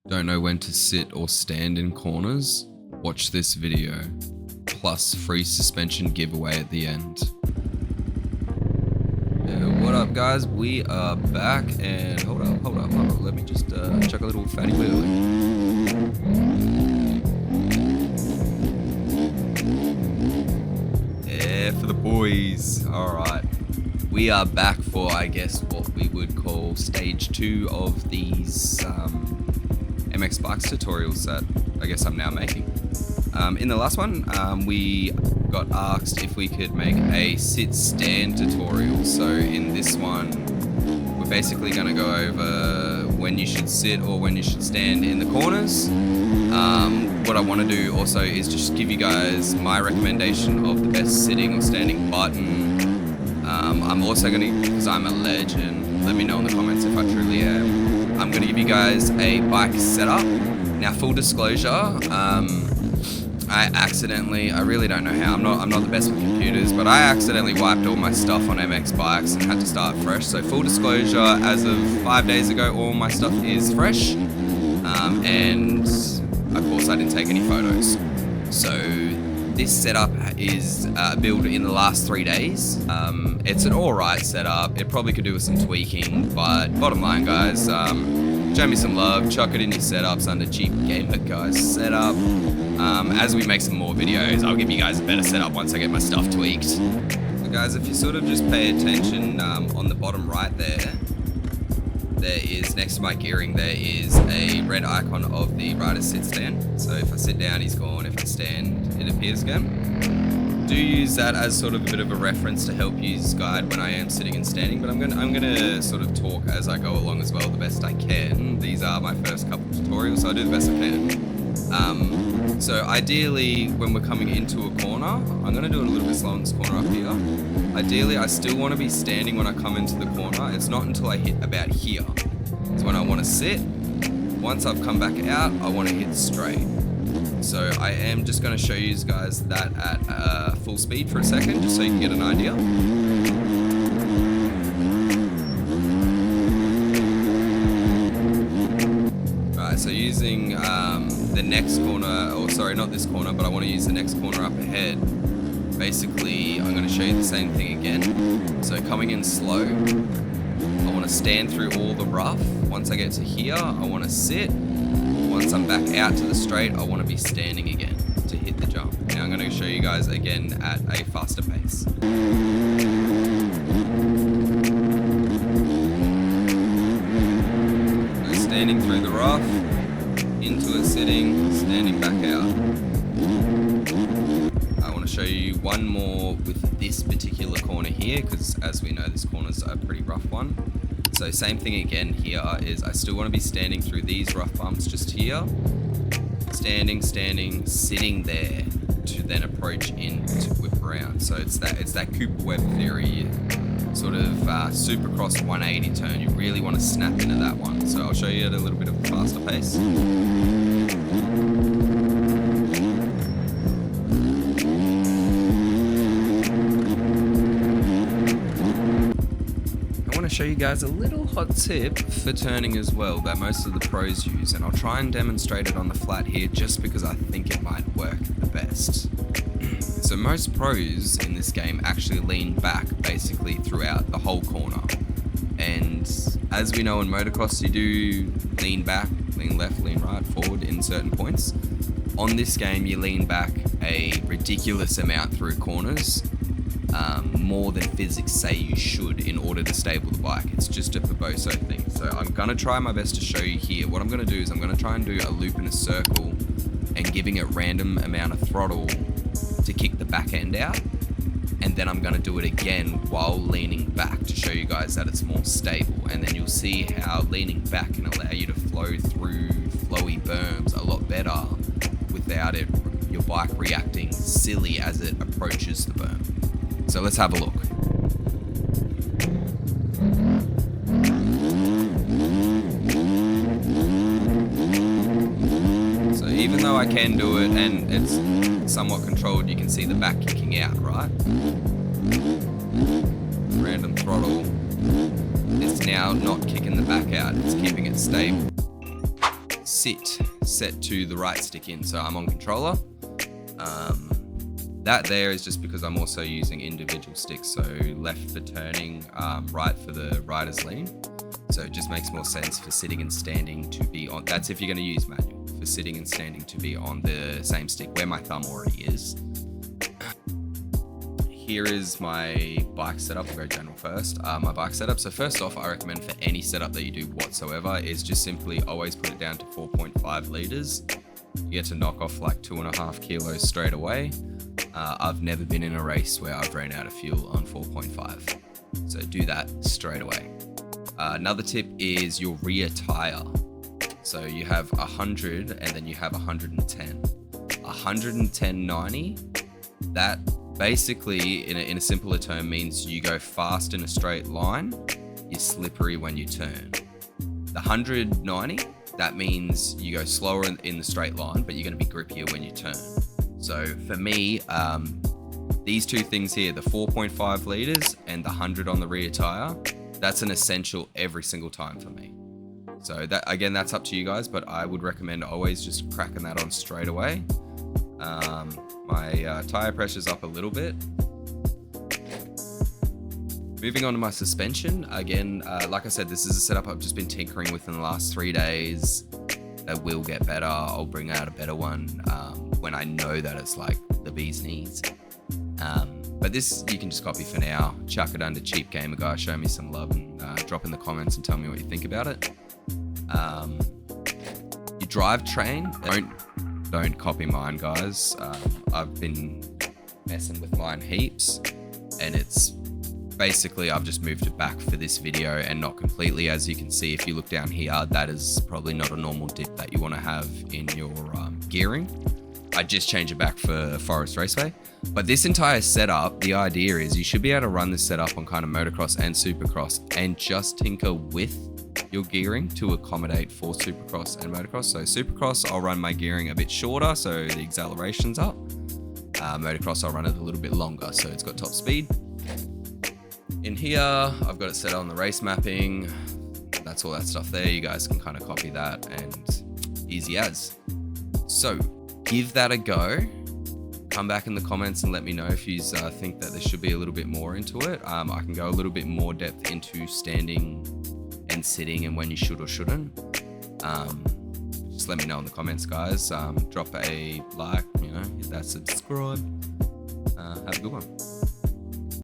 Don't know when to sit or stand in corners? Watch this video, plus free suspension giveaway at the end. What up guys, we are back and hold up, let me just chuck a little fatty wheel. Yeah, for the boys. Alright, we are back for, I guess, what we would call stage 2 of these MX Bikes tutorials that I guess I'm now making. In the last one, we got asked if we could make a sit-stand tutorial. So in this one, we're basically going to go over when you should sit or when you should stand in the corners. What I want to do also is just give you guys my recommendation of the best sitting or standing button. I'm also going to, because I'm a legend, let me know in the comments if I truly am. I'm going to give you guys a bike setup. Now, full disclosure, I really don't know how, I'm not the best with computers, but I accidentally wiped all my stuff on MX Bikes and had to start fresh. So full disclosure, as of 5 days ago, all my stuff is fresh. And of course I didn't take any photos. So this setup is built in the last 3 days. It's an alright setup. It probably could do with some tweaking, but bottom line guys, show me some love, chuck it in your setups under Cheap Gamer Guys setup. As we make some more videos, I'll give you guys a better setup once I get my stuff tweaked. So guys, if you sort of just pay attention on the bottom right there is, next to my gearing, there is a red icon of the rider's sit stand. So if I sit down, he's gone. If I stand, it appears again. Do use that as sort of a bit of a reference to help you guide when I am sitting and standing, but I'm gonna sort of talk as I go along as well the best I can. These are my first couple of tutorials, so I do the best I can. So ideally, when we're coming into a corner, I'm gonna do it a little bit slow in this corner up here. Ideally, I still want to be standing when I come into the corner. It's not until I hit about here. It's when I want to sit. Once I've come back out, I want to hit straight. So I am just going to show you guys that at full speed for a second, just so you can get an idea. Alright, so using the next corner, or sorry, not this corner, but I want to use the next corner up ahead. Basically, I'm going to show you the same thing again. So coming in slow, I want to stand through all the rough. Once I get to here, I want to sit. Once I'm back out to the straight, I want to be standing again to hit the jump. Now I'm going to show you guys again at a faster pace. So standing through the rough, into it sitting, standing back out. I want to show you one more with this particular corner here, because as we know, this corner's a pretty rough one. So same thing again here is I still want to be standing through these rough bumps just here. Standing, sitting there to then approach in to whip around. So it's that Cooper Webb theory, sort of supercross 180 turn. You really want to snap into that one. So I'll show you at a little bit of a faster pace. Show you guys a little hot tip for turning as well that most of the pros use, and I'll try and demonstrate it on the flat here just because I think it might work the best. So most pros in this game actually lean back basically throughout the whole corner, and as we know in motocross, you do lean back, lean left, lean right, forward in certain points. On this game you lean back a ridiculous amount through corners, more than physics say you should in order to stable the bike. It's just a verboso thing. So I'm gonna try my best to show you here. What I'm gonna do is I'm gonna try and do a loop in a circle and giving it random amount of throttle to kick the back end out. And then I'm gonna do it again while leaning back to show you guys that it's more stable. And then you'll see how leaning back can allow you to flow through flowy berms a lot better without your bike reacting silly as it approaches the berm. So let's have a look. So even though I can do it and it's somewhat controlled, you can see the back kicking out, right? Random throttle. It's now not kicking the back out, it's keeping it stable. sit set to the right stick in, so I'm on controller. That there is just because I'm also using individual sticks, so left for turning, right for the rider's lean. So it just makes more sense for sitting and standing to be on, that's if you're going to use manual, for sitting and standing to be on the same stick where my thumb already is. Here is my bike setup. We'll go general first. My bike setup. So first off, I recommend for any setup that you do whatsoever is just simply always put it down to 4.5 liters. You get to knock off like 2.5 kilos straight away. I've never been in a race where I've ran out of fuel on 4.5. So do that straight away. Another tip is your rear tire. So you have 100 and then you have 110. 110/90, that basically in a simpler term means you go fast in a straight line, you're slippery when you turn. The 190, that means you go slower in the straight line, but you're going to be grippier when you turn. So for me, these two things here, the 4.5 liters and the 100 on the rear tire, that's an essential every single time for me. So that, again, that's up to you guys, but I would recommend always just cracking that on straight away. My tire pressure's up a little bit. Moving on to my suspension. Again, like I said, this is a setup I've just been tinkering with in the last 3 days. That will get better. I'll bring out a better one when I know that it's like the bee's knees. But this you can just copy for now. Chuck it under Cheap Gamer Guy. Show me some love and drop in the comments and tell me what you think about it. Your drivetrain, don't copy mine, guys. I've been messing with mine heaps, and it's basically I've just moved it back for this video and not completely. As you can see, if you look down here, that is probably not a normal dip that you want to have in your gearing. I just changed it back for Forest Raceway. But this entire setup, the idea is you should be able to run this setup on kind of motocross and supercross and just tinker with your gearing to accommodate for supercross and motocross. So supercross, I'll run my gearing a bit shorter so the acceleration's up. Motocross, I'll run it a little bit longer so it's got top speed. In here, I've got it set on the race mapping. That's all that stuff there. You guys can kind of copy that and easy as. So give that a go. Come back in the comments and let me know if you think that there should be a little bit more into it. I can go a little bit more depth into standing and sitting and when you should or shouldn't. Just let me know in the comments, guys. Drop a like, hit that subscribe. Have a good one.